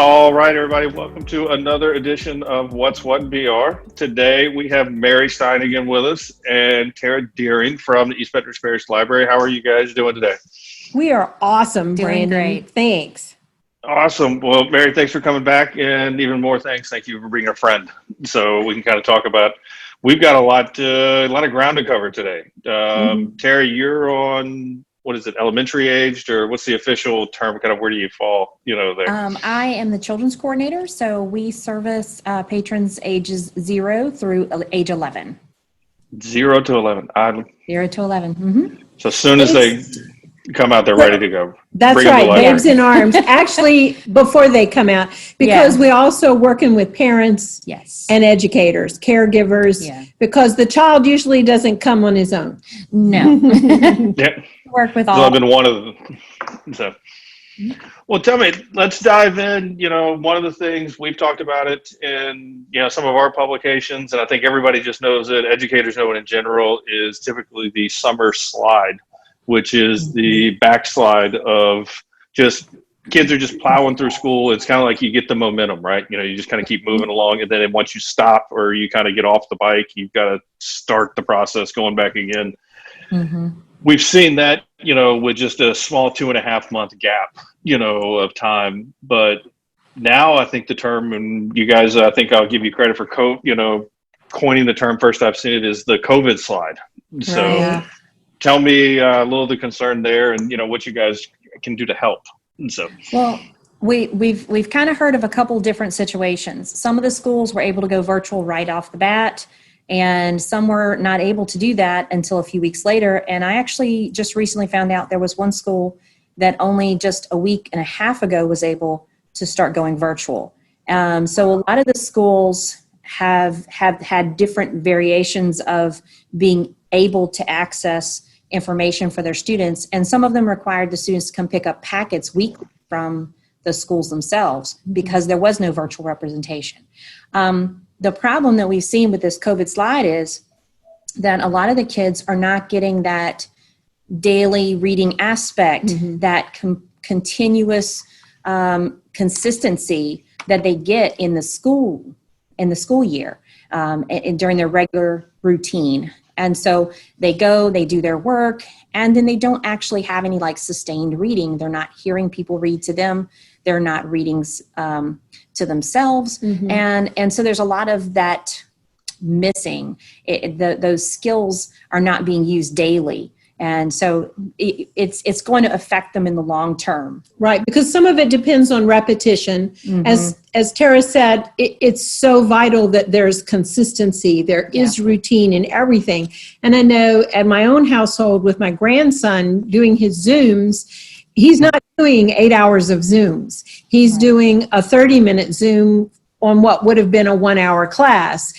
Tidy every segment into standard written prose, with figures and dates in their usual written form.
All right, everybody, welcome to another edition of What's What BR. Today we have Mary Stein again with us and Tara Deering from the East Peters Parish Library. How are you guys doing today? We are awesome, Doing Brandon. great. Thanks. Awesome. Well, Mary, thanks for coming back, and even more thanks. Thank you for bringing a friend, so we can kind of talk about. We've got a lot of ground to cover today. Terry, you're on what is it, elementary aged, or what's the official term? Kind of where do you fall? There. I am the children's coordinator, so we service patrons ages 0 through age 11. 0 to 11. 0 to 11. Mm-hmm. So as soon as they come out, they're ready to go. That's Bring them to right, life. babes in arms. Actually, before they come out, because we also working with parents Yes. and educators, caregivers, because the child usually doesn't come on his own. No. Yeah. Work with So all. I've been one of them. So, well, tell me, let's dive in. One of the things we've talked about it in, some of our publications, and I think everybody just knows it, educators know it in general, is typically the summer slide, which is the backslide of just kids are just plowing through school. It's kind of like you get the momentum, right? You just kind of keep moving along. And then once you stop or you kind of get off the bike, you've got to start the process going back again. Mm-hmm. We've seen that, with just a small 2.5 month gap, of time. But now I think the term, and you guys, I think I'll give you credit for coining the term first I've seen it, is the COVID slide. So Right. tell me a little of the concern there and, what you guys can do to help. And so, Well, we've kind of heard of a couple different situations. Some of the schools were able to go virtual right off the bat, and some were not able to do that until a few weeks later. And I actually just recently found out there was one school that only just a week and a half ago was able to start going virtual. So a lot of the schools have had different variations of being able to access information for their students. And some of them required the students to come pick up packets weekly from the schools themselves because there was no virtual representation. The problem that we've seen with this COVID slide is that a lot of the kids are not getting that daily reading aspect, that continuous consistency that they get in the school year and during their regular routine. And so they go, they do their work, and then they don't actually have any sustained reading. They're not hearing people read to them. They're not reading to themselves. And so there's a lot of that missing. Those skills are not being used daily. And so it's going to affect them in the long term. Right, because some of it depends on repetition. As Tara said, it's so vital that there's consistency. There is routine in everything. And I know at my own household with my grandson doing his Zooms, he's not doing 8 hours of Zooms. He's doing a 30-minute Zoom on what would have been a 1 hour class.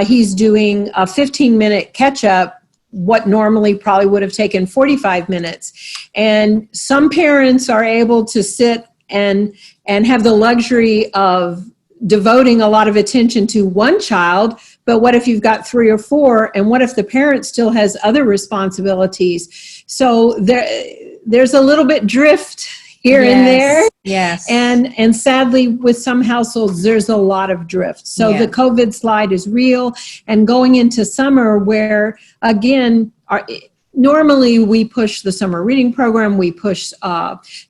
He's doing a 15-minute catch-up, what normally probably would have taken 45 minutes. And some parents are able to sit and have the luxury of devoting a lot of attention to one child, but what if you've got 3 or 4, and what if the parent still has other responsibilities? So there's a little bit drift here and there. Yes. And sadly, with some households, there's a lot of drift. So the COVID slide is real. And going into summer where, again, normally we push the summer reading program. We push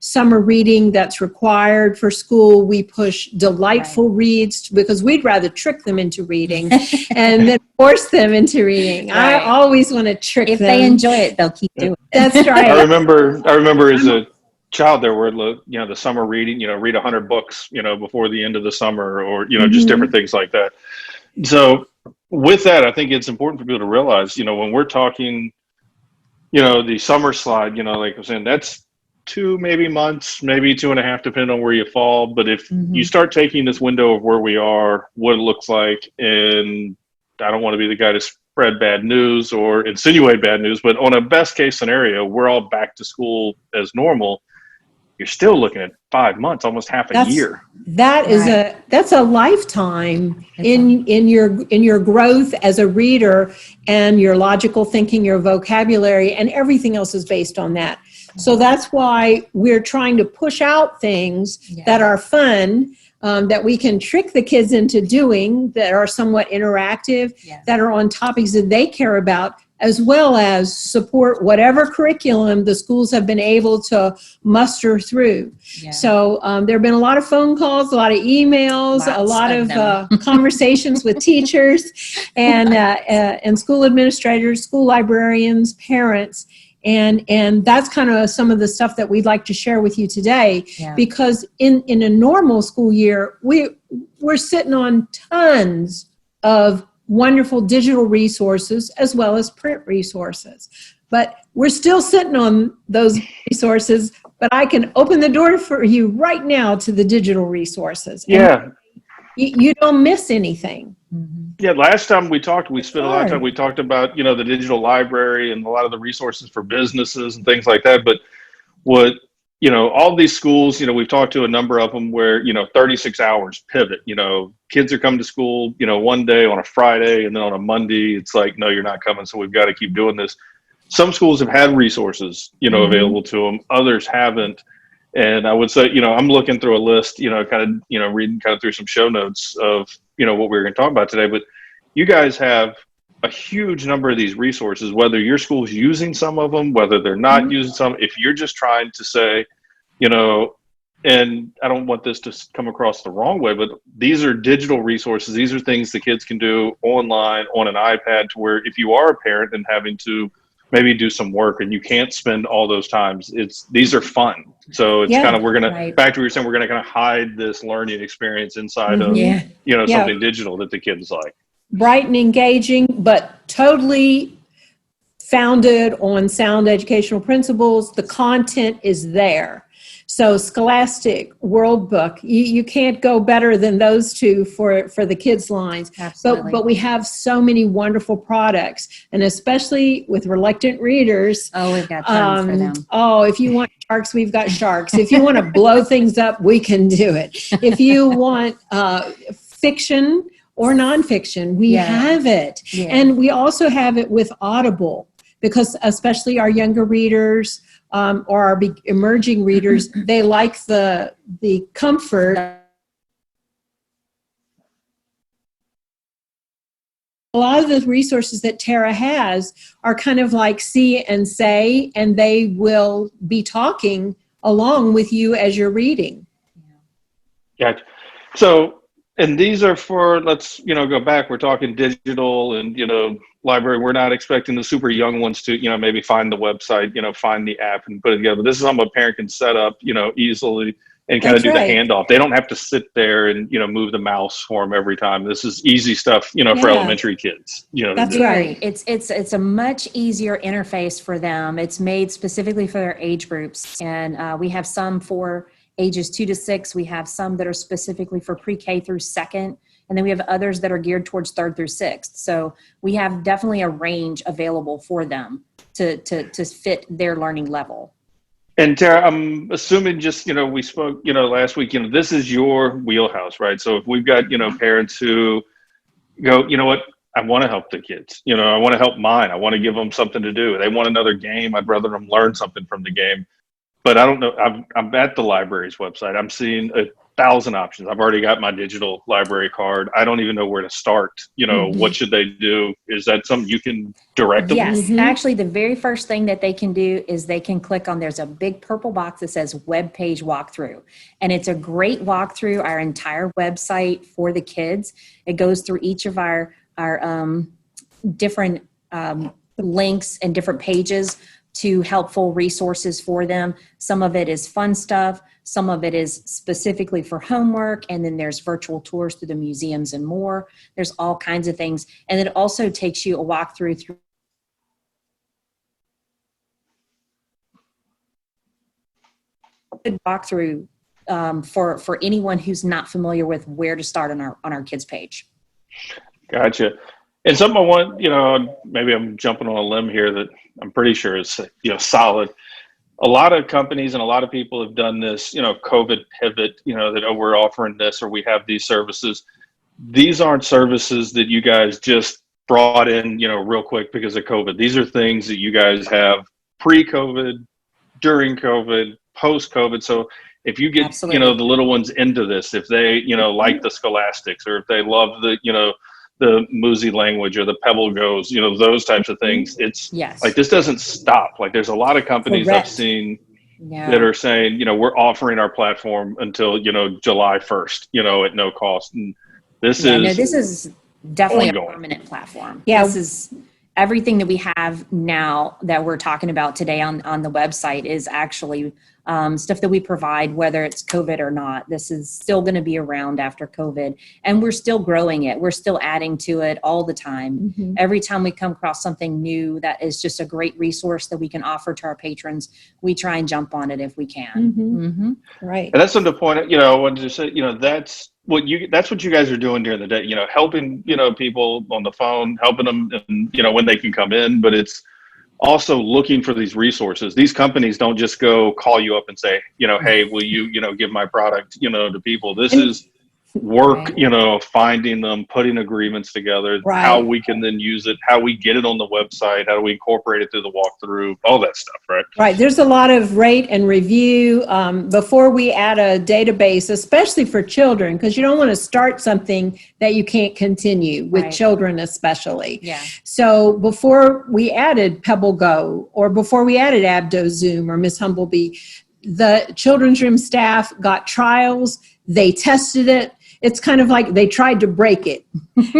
summer reading that's required for school. We push delightful reads because we'd rather trick them into reading and then force them into reading. Right. I always want to trick If them. they enjoy it, they'll keep doing it. That's right. I remember as a child there were the summer reading, read 100 books before the end of the summer, or just different things like that. So with that, I think it's important for people to realize when we're talking the summer slide, like I'm saying, that's 2 maybe months, maybe 2.5, depending on where you fall. But if you start taking this window of where we are, what it looks like, and I don't want to be the guy to spread bad news or insinuate bad news, but on a best case scenario, we're all back to school as normal. You're still looking at 5 months, almost half a year. That's a lifetime in your growth as a reader, and your logical thinking, your vocabulary, and everything else is based on that. So that's why we're trying to push out things that are fun, that we can trick the kids into doing that are somewhat interactive, Yes. that are on topics that they care about, as well as support whatever curriculum the schools have been able to muster through. Yeah. So there have been a lot of phone calls, a lot of emails, a Lots lot of them. conversations with teachers and school administrators, school librarians, parents. And that's kind of some of the stuff that we'd like to share with you today, Yeah. because in a normal school year, we're sitting on tons of wonderful digital resources as well as print resources. But we're still sitting on those resources, but I can open the door for you right now to the digital resources. Yeah. And you don't miss anything. Mm-hmm. Yeah, last time we talked, we spent a lot of time, Sure. we talked about, the digital library and a lot of the resources for businesses and things like that. But what, all these schools, we've talked to a number of them where, 36 hours pivot, kids are coming to school, one day on a Friday, and then on a Monday, it's like, no, you're not coming. So we've got to keep doing this. Some schools have had resources, available to them. Others haven't. And I would say, I'm looking through a list, kind of, reading kind of through some show notes of, what we're going to talk about today. But you guys have a huge number of these resources, whether your school's using some of them, whether they're not using some. If you're just trying to say, and I don't want this to come across the wrong way, but these are digital resources. These are things the kids can do online on an iPad, to where if you are a parent and having to maybe do some work and you can't spend all those times, these are fun. So it's kind of, we're going to, back to what you're saying, we're going to kind of hide this learning experience inside of, something digital that the kids like. Bright and engaging, but totally founded on sound educational principles. The content is there. So Scholastic, World Book, you can't go better than those two for the kids' lines. Absolutely. But we have so many wonderful products, and especially with reluctant readers. Oh, we've got tons for them. Oh, if you want sharks, we've got sharks. If you want to blow things up, we can do it. If you want fiction or nonfiction, we have it. Yeah. And we also have it with Audible, because especially our younger readers, or our emerging readers, they like the comfort. A lot of the resources that Tara has are kind of like see and say, and they will be talking along with you as you're reading. Gotcha. So, and these are for, let's, go back, we're talking digital and, library. We're not expecting the super young ones to, maybe find the website, find the app and put it together. But this is something a parent can set up, easily and kind of do the handoff. They don't have to sit there and, move the mouse for them every time. This is easy stuff, for elementary kids, That's right. It's a much easier interface for them. It's made specifically for their age groups. And we have some for ages 2 to 6. We have some that are specifically for pre-K through second. And then we have others that are geared towards 3rd through 6th. So we have definitely a range available for them to fit their learning level. And Tara, I'm assuming just, we spoke, last week, this is your wheelhouse, right? So if we've got, parents who go, you know what, I want to help the kids, I want to help mine. I want to give them something to do. They want another game. I'd rather them learn something from the game. But I don't know. I'm at the library's website. I'm seeing 1,000 options. I've already got my digital library card. I don't even know where to start. What should they do? Is that something you can direct them? Yes. Actually, the very first thing that they can do is they can click on, there's a big purple box that says web page walkthrough. And it's a great walkthrough, our entire website for the kids. It goes through each of our different links and different pages to helpful resources for them. Some of it is fun stuff. Some of it is specifically for homework. And then there's virtual tours through the museums and more. There's all kinds of things. And it also takes you a walkthrough through for anyone who's not familiar with where to start on our kids page. Gotcha. And something I want, maybe I'm jumping on a limb here that I'm pretty sure is, solid. A lot of companies and a lot of people have done this, COVID pivot, that we're offering this or we have these services. These aren't services that you guys just brought in, real quick because of COVID. These are things that you guys have pre-COVID, during COVID, post-COVID. So if you get, Absolutely. the little ones into this, if they, like the scholastics, or if they love the Musi language or the Pebble Goes, those types of things, it's like, Yes. this doesn't stop. Like, there's a lot of companies I've Correct. seen that No. are saying, we're offering our platform until, July 1st, at no cost. And this Yeah, no, is this is definitely ongoing. a permanent platform. Yeah. This is everything that we have now that we're talking about today on the website is actually stuff that we provide, whether it's COVID or not. This is still going to be around after COVID, and we're still growing it. We're still adding to it all the time. Mm-hmm. Every time we come across something new that is just a great resource that we can offer to our patrons, we try and jump on it if we can. Mm-hmm. Right. And that's something to point out, I wanted to say, that's what you guys are doing during the day, helping, people on the phone, helping them, and, when they can come in, but it's also looking for these resources. These companies don't just go call you up and say, hey, will you, give my product, to people. This is work, Right. finding them, putting agreements together, Right. how we can then use it, how we get it on the website, how do we incorporate it through the walkthrough, all that stuff, right? Right. There's a lot of rate and review before we add a database, especially for children, because you don't want to start something that you can't continue with Right. children, especially. Yeah. So before we added Pebble Go, or before we added AbdoZoom or Miss Humblebee, the children's room staff got trials. They tested it. It's kind of like they tried to break it.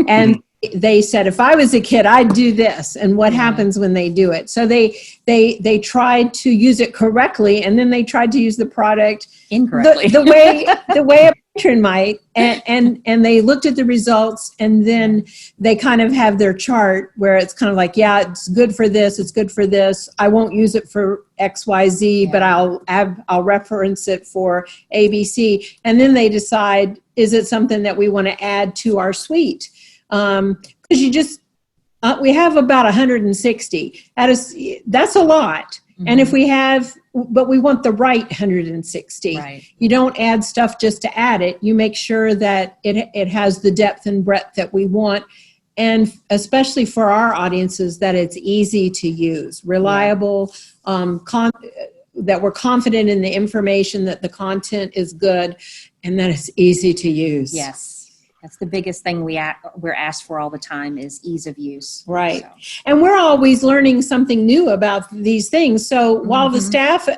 And they said, if I was a kid, I'd do this. And what happens when they do it? So they tried to use it correctly, and then they tried to use the product Incorrectly. the way a patron might, and they looked at the results, and then they kind of have their chart where it's kind of like, yeah, it's good for this, it's good for this. I won't use it for XYZ, but I'll reference it for ABC, and then they decide, is it something that we want to add to our suite? Because we have about 160. That's a lot. And if we have, but we want the right 160. Right. You don't add stuff just to add it. You make sure that it has the depth and breadth that we want. And especially for our audiences, that it's easy to use, reliable, that we're confident in the information, that the content is good, and that it's easy to use. Yes. That's the biggest thing we're asked for all the time is ease of use. Right. So. And we're always learning something new about these things. So while the staff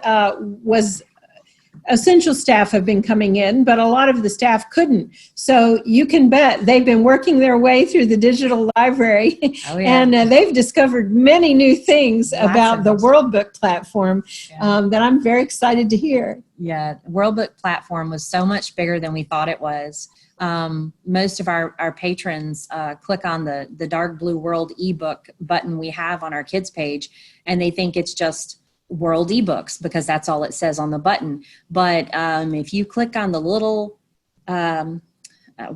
essential staff have been coming in, but a lot of the staff couldn't. So you can bet they've been working their way through the digital library. Oh, yeah. And they've discovered many new things about the World Book platform that I'm very excited to hear. Yeah, World Book platform was so much bigger than we thought it was. Most of our patrons click on the Dark Blue World ebook button we have on our kids page, and they think it's just World eBooks because that's all it says on the button. But if you click on the little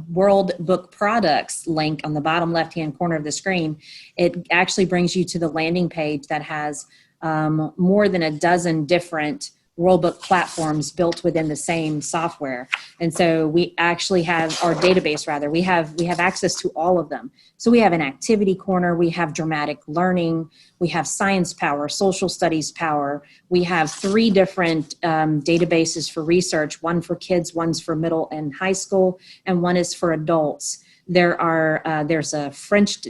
World Book Products link on the bottom left-hand corner of the screen, it actually brings you to the landing page that has more than a dozen different World Book platforms built within the same software. And so we actually have our database, we have access to all of them. So we have an activity corner, we have dramatic learning, we have science power, social studies power. We have 3 different databases for research, one for kids, one's for middle and high school, and one is for adults. There's a French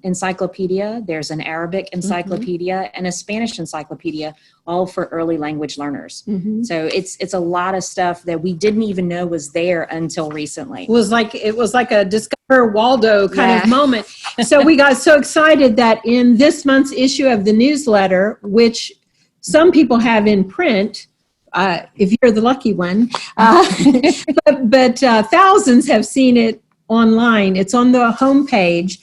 encyclopedia, there's an Arabic encyclopedia, and a Spanish encyclopedia, all for early language learners. So it's a lot of stuff that we didn't even know was there until recently. It was like a Discover Waldo kind of moment. So we got so excited that in this month's issue of the newsletter, which some people have in print, if you're the lucky one, but thousands have seen it online. It's on the homepage.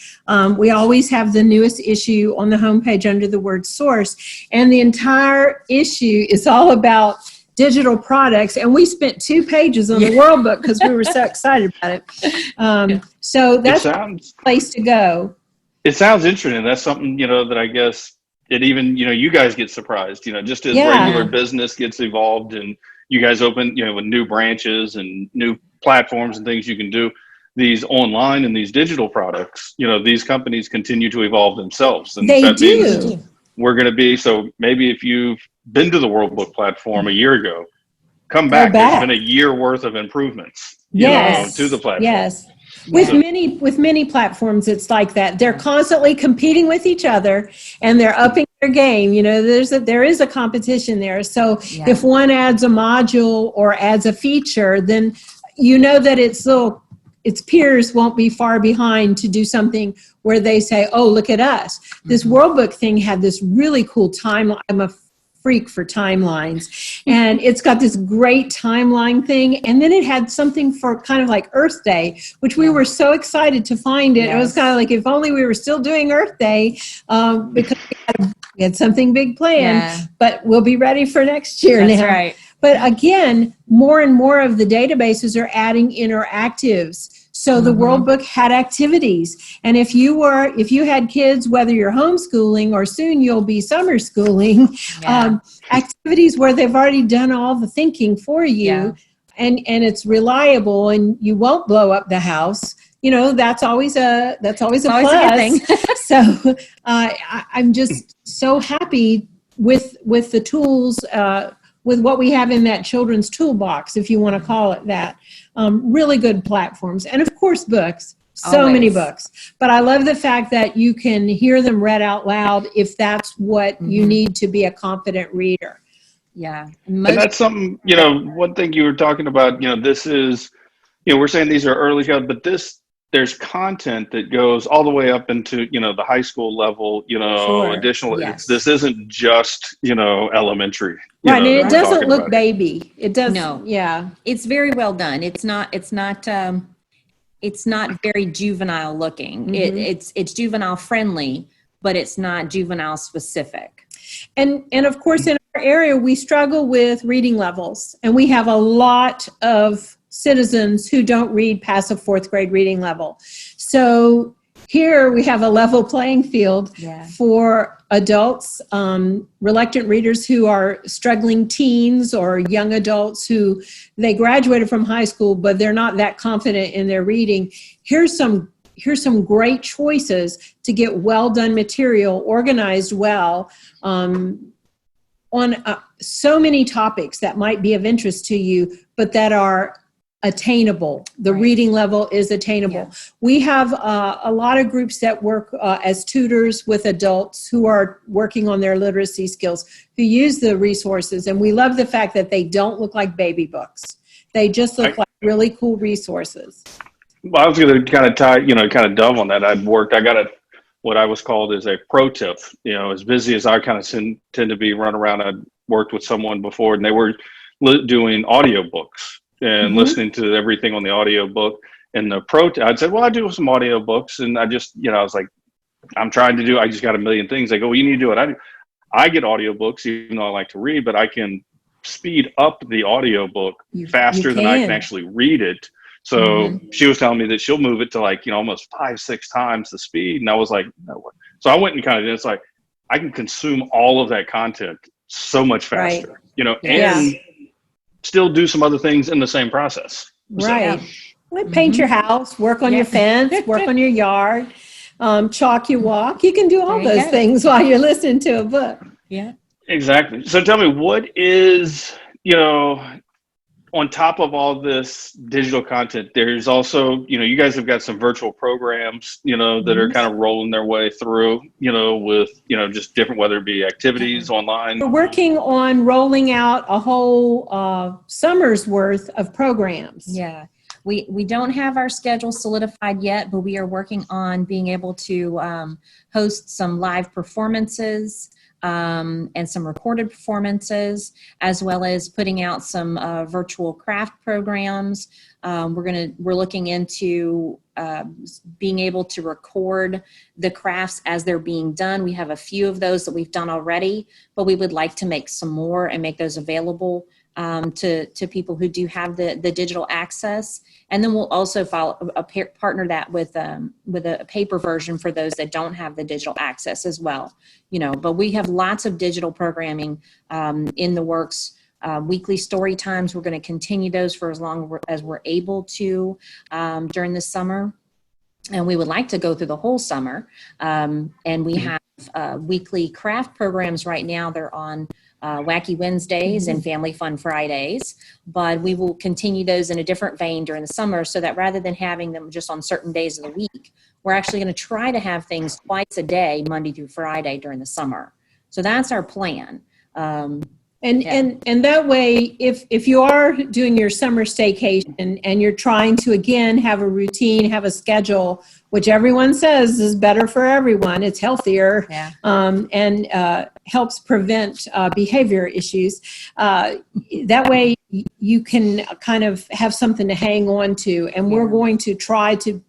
We always have the newest issue on the homepage under the word source. And the entire issue is all about digital products. And we spent 2 pages on the World Book because we were so excited about it. So that's a place to go. It sounds interesting. That's something, that I guess it even, you guys get surprised, just as regular business gets evolved and you guys open, with new branches and new platforms and things you can do. These online and these digital products, these companies continue to evolve themselves. And they that do. Means we're going to be, so maybe if you've been to the World Book platform a year ago, come Go back. There's back. been a year worth of improvements, Yes. to the platform. Yes. Yeah. With many platforms, it's like that. They're constantly competing with each other, and they're upping their game. There is a competition there. So Yeah. if one adds a module or adds a feature, then that its peers won't be far behind to do something where they say, "Oh, look at us." This World Book thing had this really cool timeline. I'm a freak for timelines, and it's got this great timeline thing, and then it had something for kind of like Earth Day, which we were so excited to find it. It was kind of like, if only we were still doing Earth Day, because we had something big planned, but we'll be ready for next year. That's now. right. But again, more and more of the databases are adding interactives. So the World Book had activities. And if you had kids, whether you're homeschooling or soon you'll be summer schooling, activities where they've already done all the thinking for you, and it's reliable, and you won't blow up the house. That's always a plus. A good thing. So I'm just so happy with the tools, with what we have in that children's toolbox, if you want to call it that. Really good platforms. And of course, books. So many books. But I love the fact that you can hear them read out loud if that's what you need to be a confident reader. Yeah. And that's something, one thing you were talking about, this is, we're saying these are early child, but there's content that goes all the way up into, the high school level, additional. Yes. This isn't just, elementary. Right, and it doesn't look baby. It does. No. Yeah. It's very well done. It's not very juvenile looking. It's juvenile friendly, but it's not juvenile specific. And of course, in our area, we struggle with reading levels, and we have a lot of citizens who don't read past a fourth grade reading level. So here we have a level playing field for adults, reluctant readers who are struggling teens or young adults who they graduated from high school, but they're not that confident in their reading. Here's some great choices to get well done material, organized well, on so many topics that might be of interest to you, but that are attainable. The reading level is attainable. Yeah. We have a lot of groups that work as tutors with adults who are working on their literacy skills, who use the resources. And we love the fact that they don't look like baby books. They just look like really cool resources. Well, I was going to kind of kind of dove on that. I got what I was called as a pro tip. As busy as I kind of tend to be, run around. I'd worked with someone before, and they were doing audiobooks and listening to everything on the audiobook. And I'd say, well, I do some audiobooks, and I just, I was like, I just got a million things. They go, well, you need to do it. I get audiobooks, even though I like to read, but I can speed up the audiobook faster than I can actually read it. So she was telling me that she'll move it to almost 5-6 times the speed. And I was like, no. So I went and kind of, it's like, I can consume all of that content so much faster, and still do some other things in the same process. Right. Paint your house, work on your fence, work on your yard, chalk your walk. You can do all those things while you're listening to a book. Yeah. Exactly. So tell me, what is, on top of all this digital content, there's also, you guys have got some virtual programs, that are kind of rolling their way through, with, just different, whether it be activities online. We're working on rolling out a whole summer's worth of programs. Yeah. We don't have our schedule solidified yet, but we are working on being able to host some live performances, and some recorded performances, as well as putting out some virtual craft programs. We're looking into being able to record the crafts as they're being done. We have a few of those that we've done already, but we would like to make some more and make those available to people who do have the digital access. And then we'll also partner that with a paper version for those that don't have the digital access as well. But we have lots of digital programming in the works. Weekly story times, we're going to continue those for as long as we're able to during the summer. and we would like to go through the whole summer. And we have weekly craft programs right now. They're on Wacky Wednesdays and Family Fun Fridays, but we will continue those in a different vein during the summer, so that rather than having them just on certain days of the week, we're actually going to try to have things twice a day, Monday through Friday during the summer. So that's our plan. And that way, if you are doing your summer staycation and you're trying to, again, have a routine, have a schedule, which everyone says is better for everyone, it's healthier, and helps prevent behavior issues. That way you can kind of have something to hang on to. And we're going to try to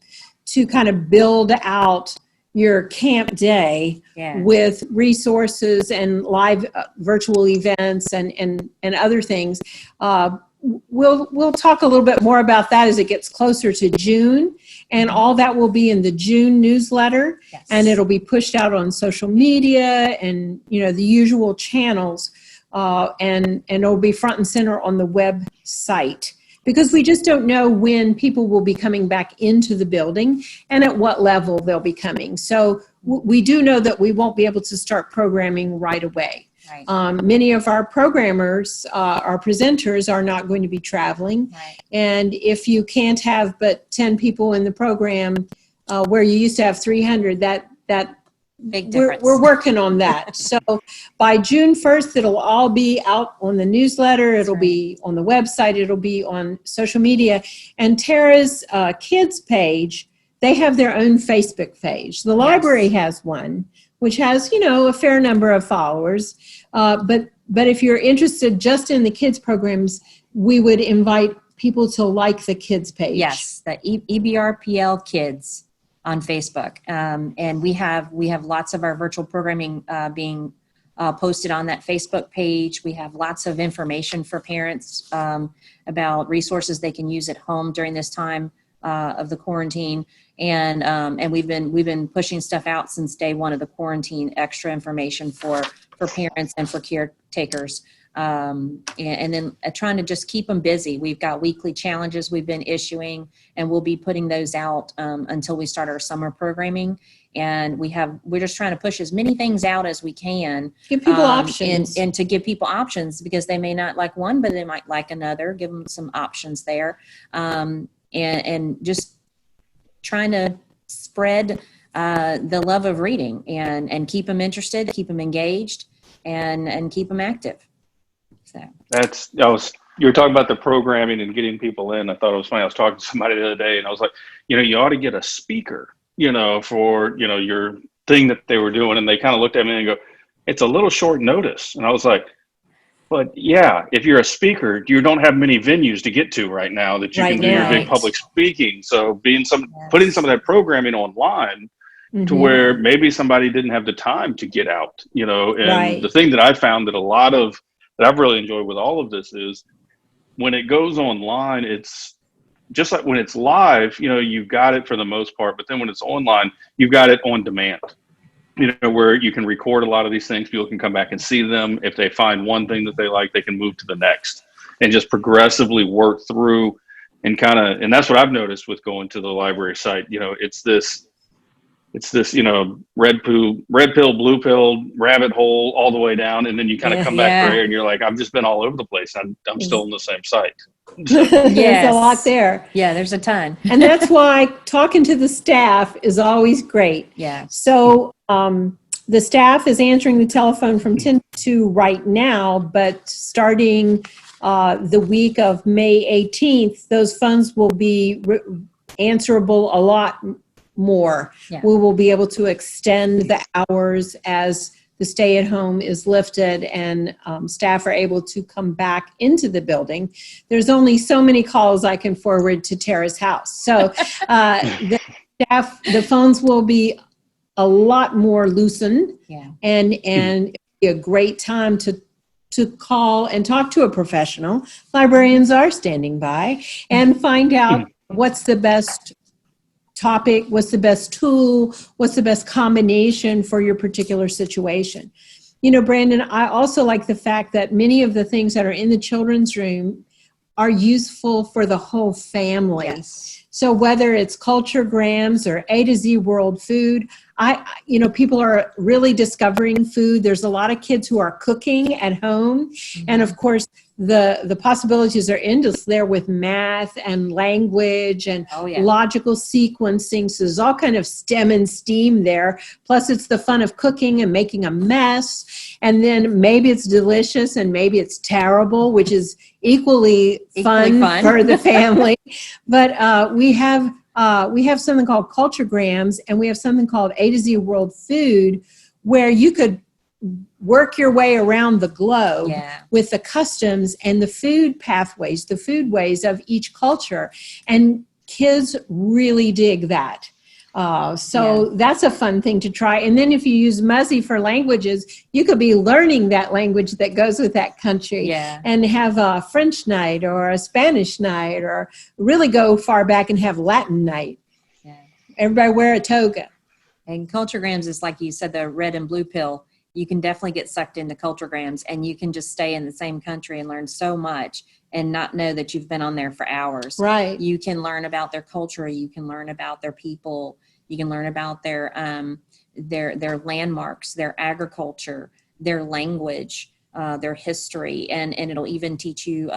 kind of build out your camp day with resources and live virtual events and other things. We'll talk a little bit more about that as it gets closer to June, and all that will be in the June newsletter, and it'll be pushed out on social media and the usual channels, and it'll be front and center on the website. Because we just don't know when people will be coming back into the building and at what level they'll be coming. So we do know that we won't be able to start programming right away. Right. Many of our programmers, our presenters, are not going to be traveling. Right. And if you can't have but 10 people in the program where you used to have 300, that big difference. We're working on that. So by June 1st, it'll all be out on the newsletter. It'll be on the website. It'll be on social media. And Tara's kids page, they have their own Facebook page. The library has one, which has, a fair number of followers. But if you're interested just in the kids programs, we would invite people to like the kids page. Yes, the EBRPL Kids on Facebook. And we have lots of our virtual programming being posted on that Facebook page. We have lots of information for parents about resources they can use at home during this time of the quarantine. And we've been pushing stuff out since day one of the quarantine, extra information for parents and for caretakers. And then trying to just keep them busy. We've got weekly challenges we've been issuing, and we'll be putting those out until we start our summer programming. And we're just trying to push as many things out as we can. Give people options. And to give people options, because they may not like one, but they might like another. Give them some options there. And just trying to spread the love of reading and keep them interested, keep them engaged, and keep them active. So you were talking about the programming and getting people in. I thought it was funny. I was talking to somebody the other day, and I was like, you ought to get a speaker, for, your thing that they were doing. And they kind of looked at me and go, it's a little short notice. And I was like, but yeah, if you're a speaker, you don't have many venues to get to right now that you can do your big public speaking. So putting some of that programming online to where maybe somebody didn't have the time to get out, and the thing that I found that that I've really enjoyed with all of this is when it goes online, it's just like when it's live, you've got it for the most part, but then when it's online, you've got it on demand, where you can record a lot of these things. People can come back and see them. If they find one thing that they like, they can move to the next and just progressively work through and and that's what I've noticed with going to the library site. It's this, red pill, blue pill, rabbit hole all the way down. And then you kind of come back there and you're like, I've just been all over the place. I'm still on the same site. So. There's a lot there. Yeah, there's a ton. And that's why talking to the staff is always great. Yeah. So the staff is answering the telephone from 10 to 2 right now, but starting the week of May 18th, those phones will be answerable a lot more. Yeah. We will be able to extend the hours as the stay-at-home is lifted and staff are able to come back into the building. There's only so many calls I can forward to Tara's house. So the phones will be a lot more loosened, and it'll be a great time to call and talk to a professional. Librarians are standing by and find out what's the best topic, what's the best tool, what's the best combination for your particular situation. Brandon, I also like the fact that many of the things that are in the children's room are useful for the whole family. Yes. So whether it's culturegrams or A to Z World Food, people are really discovering food. There's a lot of kids who are cooking at home. And of course, the possibilities are endless there with math and language and logical sequencing. So there's all kind of STEM and STEAM there. Plus it's the fun of cooking and making a mess. And then maybe it's delicious and maybe it's terrible, which is equally fun for the family. But we have something called culturegrams, and we have something called A to Z World Food, where you could work your way around the globe with the customs and the food pathways, the food ways of each culture. And kids really dig that. So that's a fun thing to try. And then if you use Muzzy for languages, you could be learning that language that goes with that country and have a French night or a Spanish night, or really go far back and have Latin night. Yeah. Everybody wear a toga. And culturegrams is, like you said, the red and blue pill. You can definitely get sucked into culturegrams, and you can just stay in the same country and learn so much and not know that you've been on there for hours. Right. You can learn about their culture. You can learn about their people. You can learn about their landmarks, their agriculture, their language, their history, and it'll even teach you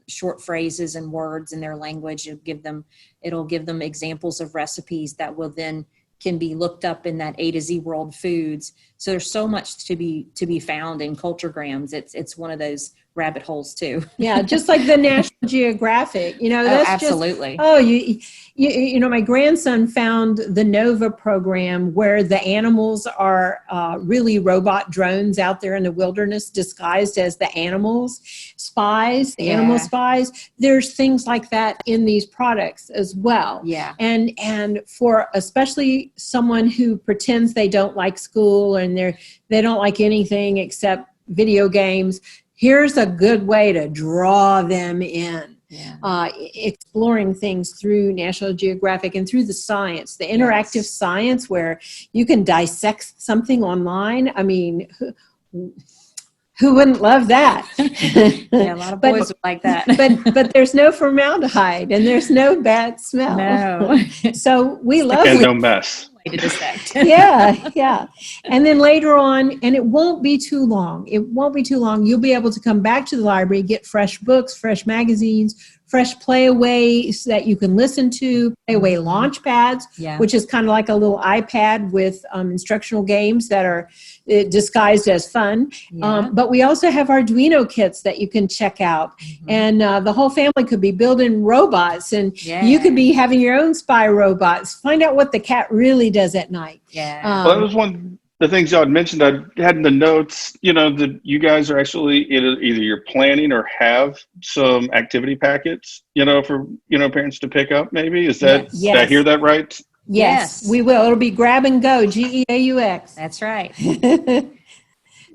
short phrases and words in their language. It'll give them examples of recipes that will then can be looked up in that A to Z World Foods. So there's so much to be found in culturegrams. It's one of those rabbit holes too. Yeah, just like the National Geographic, that's absolutely. My grandson found the NOVA program, where the animals are really robot drones out there in the wilderness disguised as the animals spies, the animal spies. There's things like that in these products as well. Yeah. And for especially someone who pretends they don't like school and they don't like anything except video games, here's a good way to draw them in. Exploring things through National Geographic and through the science, the interactive science, where you can dissect something online. I mean, who wouldn't love that? A lot of boys would like that. but there's no formaldehyde and there's no bad smell. No. So we love and no mess. To dissect. yeah. And then later on, and it won't be too long. You'll be able to come back to the library, get fresh books, fresh magazines, fresh playaways that you can listen to, playaway launch pads, which is kind of like a little iPad with instructional games that are disguised as fun. But we also have Arduino kits that you can check out. And the whole family could be building robots, and you could be having your own spy robots. Find out what the cat really does at night. Well, that was one of the things y'all had mentioned. I had in the notes, that you guys are actually either you're planning or have some activity packets, for, parents to pick up maybe. Is that, did I hear that right? Yes, we will. It'll be grab and go, GEAUX. That's right.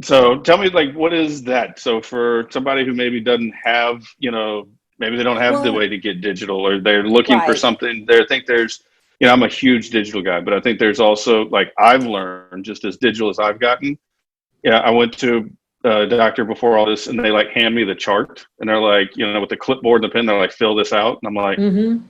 So tell me, what is that? So for somebody who maybe doesn't have, maybe they don't have the way to get digital, or they're looking for something, I think there's, I'm a huge digital guy, but I think there's also, I've learned just as digital as I've gotten. I went to a doctor before all this, and they hand me the chart, and they're with the clipboard and the pen, they're fill this out. And I'm like,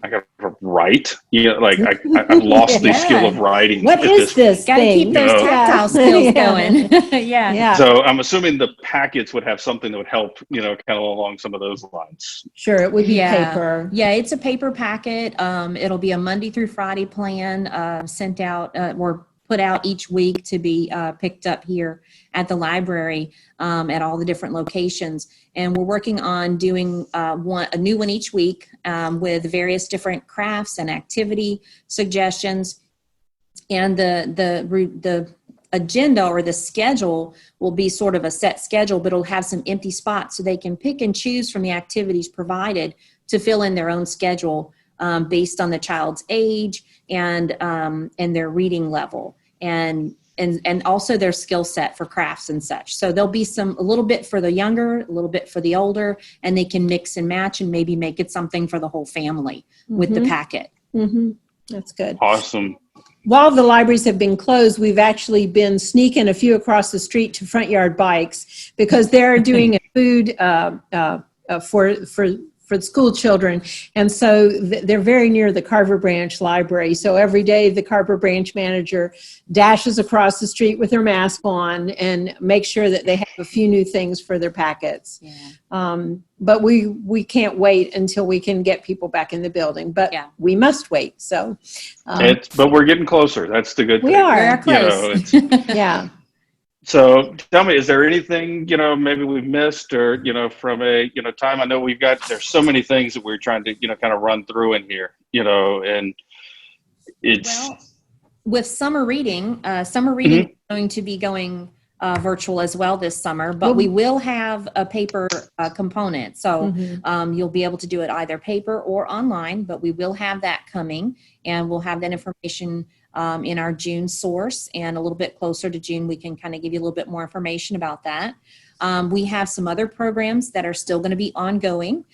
I got to write. I've lost the skill of writing. What is this Got to keep those tactile skills going. Yeah. So I'm assuming the packets would have something that would help, kind of along some of those lines. Sure, it would be paper. Yeah, it's a paper packet. It'll be a Monday through Friday plan sent out or put out each week to be picked up here at the library at all the different locations. And we're working on doing a new one each week with various different crafts and activity suggestions. And the agenda or the schedule will be sort of a set schedule, but it'll have some empty spots so they can pick and choose from the activities provided to fill in their own schedule based on the child's age and their reading level and also their skill set for crafts and such. So there'll be a little bit for the younger, a little bit for the older, and they can mix and match and maybe make it something for the whole family with the packet. That's good. Awesome. While the libraries have been closed, we've actually been sneaking a few across the street to Front Yard Bikes, because they're doing a food for the school children. And so they're very near the Carver Branch Library. So every day the Carver Branch manager dashes across the street with her mask on and makes sure that they have a few new things for their packets. Yeah. But we can't wait until we can get people back in the building, but we must wait. So, but we're getting closer. That's the good thing. We are. We are close. Yeah. So tell me, is there anything, maybe we've missed or, from a, time? I know there's so many things that we're trying to, kind of run through in here, and it's. Well, with summer reading is going to be going virtual as well this summer, but we will have a paper component. So you'll be able to do it either paper or online, but we will have that coming, and we'll have that information in our June source, and a little bit closer to June, we can kind of give you a little bit more information about that. We have some other programs that are still going to be ongoing.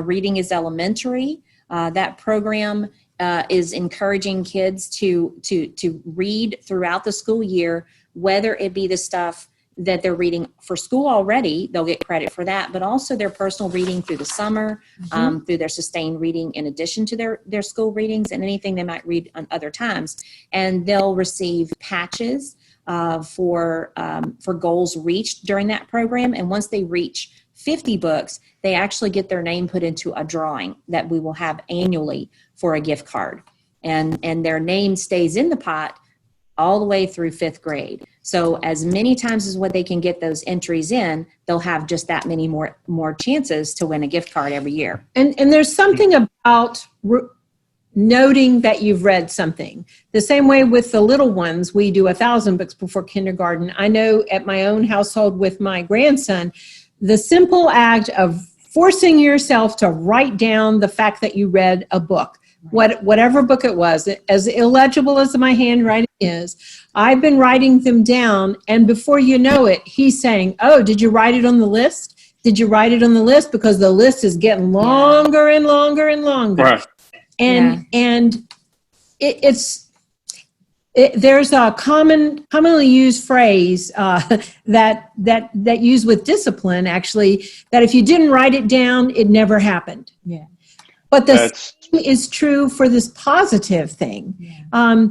Reading is Elementary. That program is encouraging kids to read throughout the school year, whether it be the stuff that they're reading for school already, they'll get credit for that, but also their personal reading through the summer, through their sustained reading in addition to their school readings and anything they might read on other times. And they'll receive patches for goals reached during that program. And once they reach 50 books, they actually get their name put into a drawing that we will have annually for a gift card. And their name stays in the pot all the way through 5th grade. So as many times as what they can get those entries in, they'll have just that many more chances to win a gift card every year. And there's something about noting that you've read something. The same way with the little ones, we do 1,000 books before kindergarten. I know at my own household with my grandson, the simple act of forcing yourself to write down the fact that you read a book, whatever book it was, as illegible as my handwriting is, I've been writing them down, and before you know it, he's saying, "Oh, did you write it on the list? Did you write it on the list?" Because the list is getting longer and longer and longer. Right. And there's a commonly used phrase that used with discipline, actually, that if you didn't write it down, it never happened. Yeah. But the same is true for this positive thing. Yeah.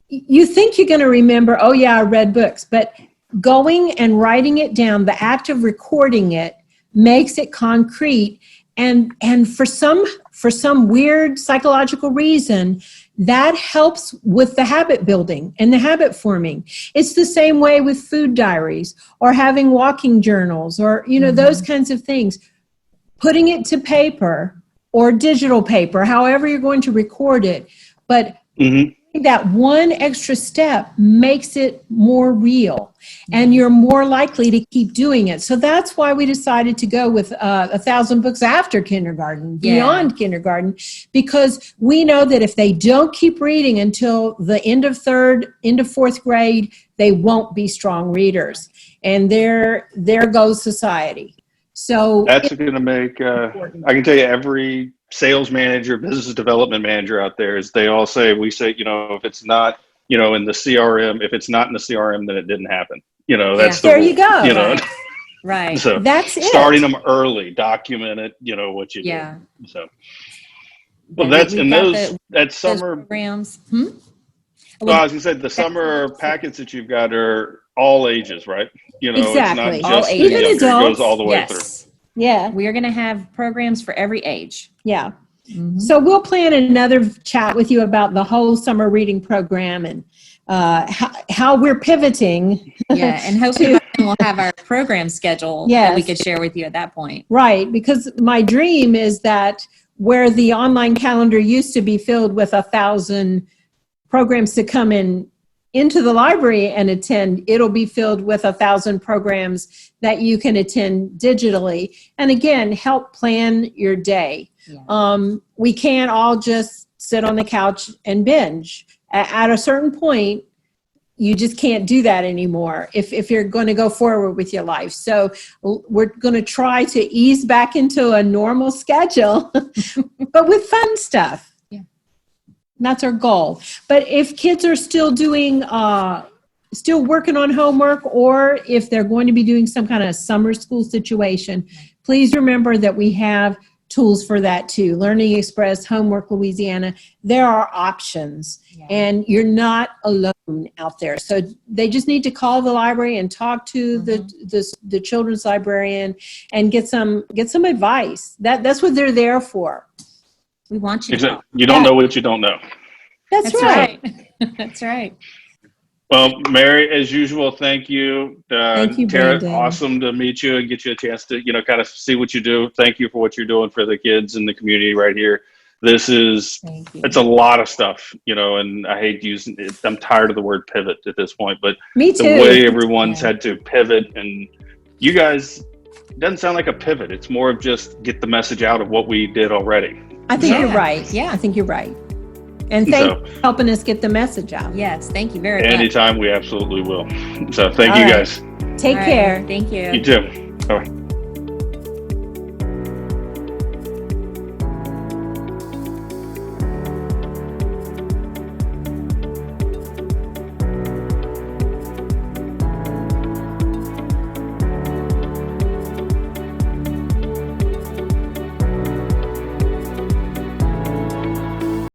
You think you're going to remember, oh yeah, I read books, but going and writing it down, the act of recording it makes it concrete. And for some weird psychological reason, that helps with the habit building and the habit forming. It's the same way with food diaries or having walking journals or, those kinds of things. Putting it to paper or digital paper, however you're going to record it. But that one extra step makes it more real, and you're more likely to keep doing it. So that's why we decided to go with 1,000 books after kindergarten, beyond kindergarten, because we know that if they don't keep reading until the end of 4th grade, they won't be strong readers. And there goes society. So that's going to make, I can tell you, every sales manager, business development manager out there, is they all say, if it's not, in the CRM, if it's not in the CRM, then it didn't happen. That's there you go. Right. So that's it. Starting them early, document it, what you do. So, well, that summer programs. Well, I was going to say, the summer packets that you've got are all ages, right? Exactly. It's not just Even younger, adults. it goes all the way through. Yeah. We are going to have programs for every age. Yeah. So we'll plan another chat with you about the whole summer reading program and how we're pivoting. Yeah, and hopefully we'll have our program schedule that we could share with you at that point. Right, because my dream is that where the online calendar used to be filled with 1,000 programs to come into the library and attend, it'll be filled with 1,000 programs that you can attend digitally. And again, help plan your day. Yeah. We can't all just sit on the couch and binge. At a certain point, you just can't do that anymore if you're going to go forward with your life. So we're going to try to ease back into a normal schedule, but with fun stuff. That's our goal. But if kids are still working on homework, or if they're going to be doing some kind of summer school situation, please remember that we have tools for that too. Learning Express, Homework Louisiana, there are options, and you're not alone out there. So they just need to call the library and talk to the children's librarian and get some advice. That's what they're there for. We want you to know. You don't know what you don't know. That's right. That's right. Well, Mary, as usual, thank you. Thank you, Tara, Brandon. awesome to meet you and get you a chance to, kind of see what you do. Thank you for what you're doing for the kids in the community right here. This is, Thank you. it's a lot of stuff, and I hate using it. I'm tired of the word pivot at this point, but Me too. the way everyone's had to pivot, and you guys, it doesn't sound like a pivot. It's more of just get the message out of what we did already. I think you're right. Yeah. I think you're right. And thank you for helping us get the message out. Yes, thank you very much. Anytime, we absolutely will. So thank you guys. Take care. Thank you. You too. All right.